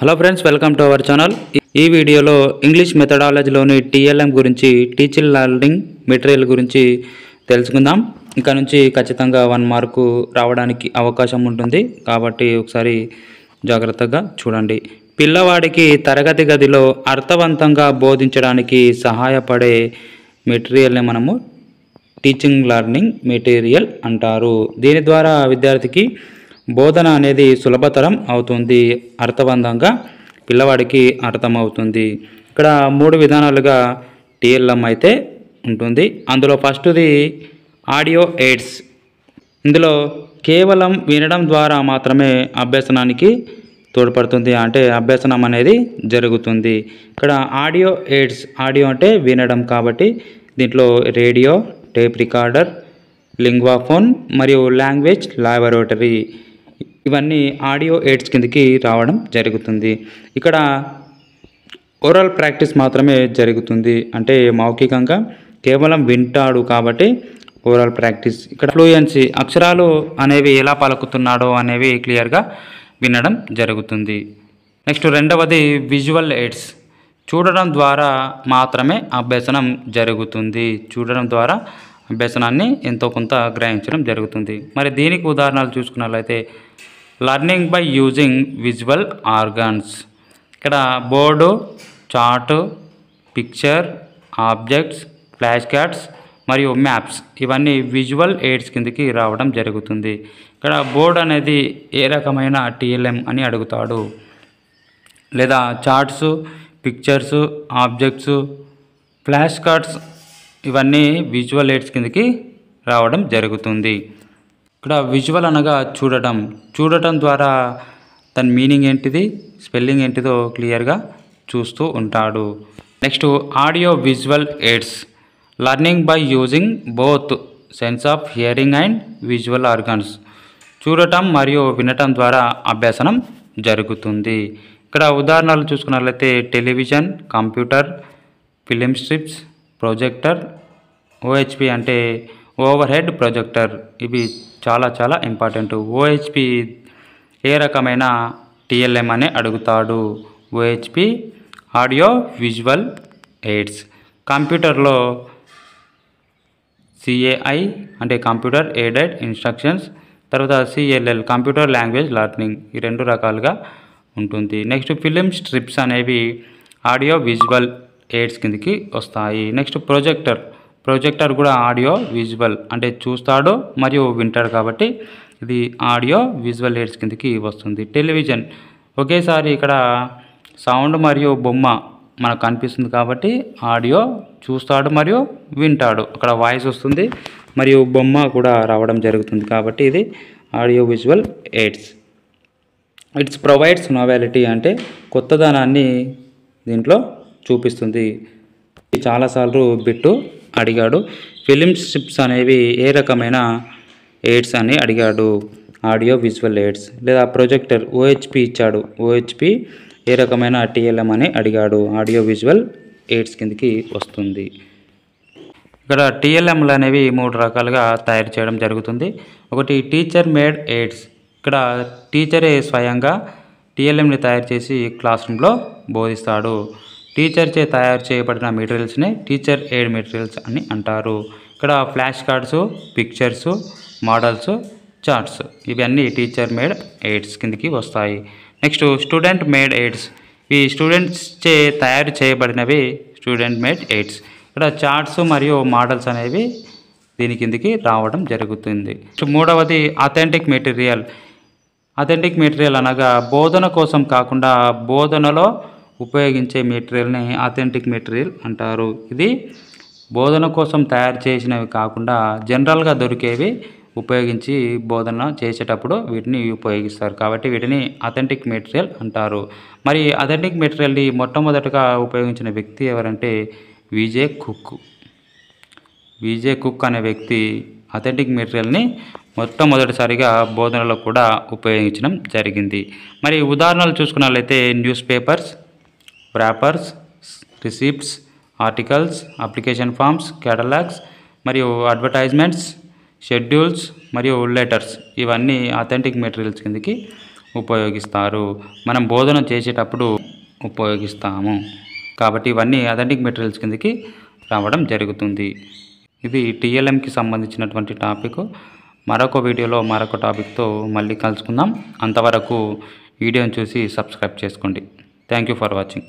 Hello friends, welcome to our channel. ఈ వీడియోలో English మెథడాలజీలోని TLM గురించి, టీచింగ్ లెర్నింగ్ మెటీరియల్ గురించి తెలుసుకుందాం. ఇక్కడ నుంచి ఖచ్చితంగా 1 మార్కు రావడానికి అవకాశం ఉంటుంది కాబట్టి ఒకసారి జాగ్రత్తగా చూడండి. పిల్లవాడికి తరగతి గదిలో అర్థవంతంగా బోధించడానికి సహాయపడే మెటీరియల్ని మనము టీచింగ్ లెర్నింగ్ మెటీరియల్ అంటారు. దీని ద్వారా విద్యార్థికి బోధన అనేది సులభతరం అవుతుంది, అర్థవంతంగా పిల్లవాడికి అర్థమవుతుంది. ఇక్కడ 3 విధానాలుగా టీఎల్ఎం అయితే ఉంటుంది. అందులో ఫస్ట్ది ఆడియో ఎయిడ్స్. ఇందులో కేవలం వినడం ద్వారా మాత్రమే అభ్యసనానికి తోడ్పడుతుంది, అంటే అభ్యసనం అనేది జరుగుతుంది. ఇక్కడ ఆడియో ఎయిడ్స్, ఆడియో అంటే వినడం కాబట్టి దీంట్లో రేడియో, టేప్ రికార్డర్, లింగ్వాఫోన్ మరియు లాంగ్వేజ్ లాబొరేటరీ ఇవన్నీ ఆడియో ఎయిడ్స్ కిందకి రావడం జరుగుతుంది. ఇక్కడ ఓరల్ ప్రాక్టీస్ మాత్రమే జరుగుతుంది, అంటే మౌఖికంగా కేవలం వింటాడు కాబట్టి ఓరల్ ప్రాక్టీస్. ఇక్కడ ఫ్లూయెన్సీ, అక్షరాలు అనేవి ఎలా పలుకుతున్నాడో అనేవి క్లియర్గా వినడం జరుగుతుంది. నెక్స్ట్ రెండవది విజువల్ ఎయిడ్స్. చూడడం ద్వారా మాత్రమే అభ్యసనం జరుగుతుంది. చూడడం ద్వారా అభ్యసనాన్ని ఎంతో కొంత గ్రహించడం జరుగుతుంది. మరి దీనికి ఉదాహరణలు చూసుకున్నట్లయితే learning by using visual organs. ఇక్కడ board, chart, picture, objects, flash cards మరియు మ్యాప్స్ ఇవన్నీ విజువల్ ఎయిడ్స్ కిందకి రావడం జరుగుతుంది. ఇక్కడ బోర్డు అనేది ఏ రకమైన టీఎల్ఎం అని అడుగుతాడు, లేదా charts, pictures, objects, flash cards ఇవన్నీ విజువల్ ఎయిడ్స్ కిందకి రావడం జరుగుతుంది. ఇక్కడ విజువల్ అనగా చూడటం ద్వారా దాని మీనింగ్ ఏంటిది, స్పెల్లింగ్ ఏంటిదో క్లియర్గా చూస్తూ ఉంటాడు. Next audio visual AIDS. Learning by using both sense of hearing and visual organs. చూడటం మరియు వినటం ద్వారా అభ్యసనం జరుగుతుంది. ఇక్కడ ఉదాహరణలు చూసుకున్నట్లయితే television, computer, film strips, projector, OHP అంటే ఓవర్ హెడ్ ప్రొజెక్టర్. ఇవి చాలా ఇంపార్టెంట్. ఓహెచ్పి ఏ రకమైన టీఎల్ఎం అని అడుగుతాడు. OHP audio visual AIDS. కంప్యూటర్లో సిఏఐ అంటే కంప్యూటర్ ఎయిడెడ్ ఇన్స్ట్రక్షన్స్, తర్వాత సిఎల్ఎల్ కంప్యూటర్ లాంగ్వేజ్ లెర్నింగ్. ఈ 2 రకాలుగా ఉంటుంది. నెక్స్ట్ ఫిలిం స్ట్రిప్స్ అనేవి ఆడియో విజువల్ ఎయిడ్స్ కిందకి వస్తాయి. నెక్స్ట్ ప్రొజెక్టర్ కూడా ఆడియో విజువల్ అంటే చూస్తాడు మరియు వింటాడు కాబట్టి ఇది ఆడియో విజువల్ ఎయిడ్స్ కిందకి వస్తుంది. టెలివిజన్ ఒకేసారి ఇక్కడ సౌండ్ మరియు బొమ్మ మనకు కనిపిస్తుంది కాబట్టి ఆడియో చూస్తాడు మరియు వింటాడు, అక్కడ వాయిస్ వస్తుంది మరియు బొమ్మ కూడా రావడం జరుగుతుంది కాబట్టి ఇది audio visual aids. It's provides novelty అంటే కొత్తదనాన్ని దీంట్లో చూపిస్తుంది. చాలాసార్లు బిట్టు అడిగాడు. ఫిలిం స్ట్రిప్స్ అనేవి ఏ రకమైన ఎయిడ్స్ అని అడిగాడు. Audio visual AIDS. లేదా ప్రొజెక్టర్ ఓహెచ్పి ఇచ్చాడు, ఓహెచ్పి ఏ రకమైన టీఎల్ఎం అని అడిగాడు. ఆడియో విజువల్ ఎయిడ్స్ కిందకి వస్తుంది. ఇక్కడ టీఎల్ఎంలు అనేవి 3 రకాలుగా తయారు చేయడం జరుగుతుంది. ఒకటి టీచర్ మేడ్ ఎయిడ్స్. ఇక్కడ టీచరే స్వయంగా టీఎల్ఎంని తయారు చేసి క్లాస్ రూమ్లో బోధిస్తాడు. టీచర్ చే తయారు చేయబడిన మెటీరియల్స్ని టీచర్ ఎయిడ్ మెటీరియల్స్ అని అంటారు. ఇక్కడ flash cards, pictures, models, charts ఇవన్నీ టీచర్ మేడ్ ఎయిడ్స్ కిందకి వస్తాయి. Next student made AIDS. ఈ స్టూడెంట్స్ చే తయారు చేయబడినవి స్టూడెంట్ మేడ్ ఎయిడ్స్. ఇక్కడ చార్ట్స్ మరియు మోడల్స్ అనేవి దీని కిందకి రావడం జరుగుతుంది. మూడవది అథెంటిక్ మెటీరియల్. అథెంటిక్ మెటీరియల్ అనగా బోధన కోసం కాకుండా బోధనలో ఉపయోగించే మెటీరియల్ని అథెంటిక్ మెటీరియల్ అంటారు. ఇది బోధన కోసం తయారు చేసినవి కాకుండా జనరల్గా దొరికేవి ఉపయోగించి బోధన చేసేటప్పుడు వీటిని ఉపయోగిస్తారు కాబట్టి వీటిని అథెంటిక్ మెటీరియల్ అంటారు. మరి అథెంటిక్ మెటీరియల్ని మొట్టమొదటగా ఉపయోగించిన వ్యక్తి ఎవరంటే విజే కుక్ అనే వ్యక్తి అథెంటిక్ మెటీరియల్ని మొట్టమొదటిసారిగా బోధనలో కూడా ఉపయోగించడం జరిగింది. మరి ఉదాహరణలు చూసుకున్నట్లయితే news papers, wrappers, receipts, articles, application forms, catalogues మరియు అడ్వర్టైజ్మెంట్స్, షెడ్యూల్స్ మరియు లెటర్స్ ఇవన్నీ అథెంటిక్ మెటీరియల్స్ కిందకి ఉపయోగిస్తారు, మనం బోధన చేసేటప్పుడు ఉపయోగిస్తాము. కాబట్టి ఇవన్నీ అథెంటిక్ మెటీరియల్స్ కిందకి రావడం జరుగుతుంది. ఇది టీఎల్ఎంకి సంబంధించినటువంటి టాపిక్. మరొక వీడియోలో మరొక టాపిక్తో మళ్ళీ కలుసుకుందాం. అంతవరకు వీడియోని చూసి సబ్స్క్రైబ్ చేసుకోండి. Thank you for watching.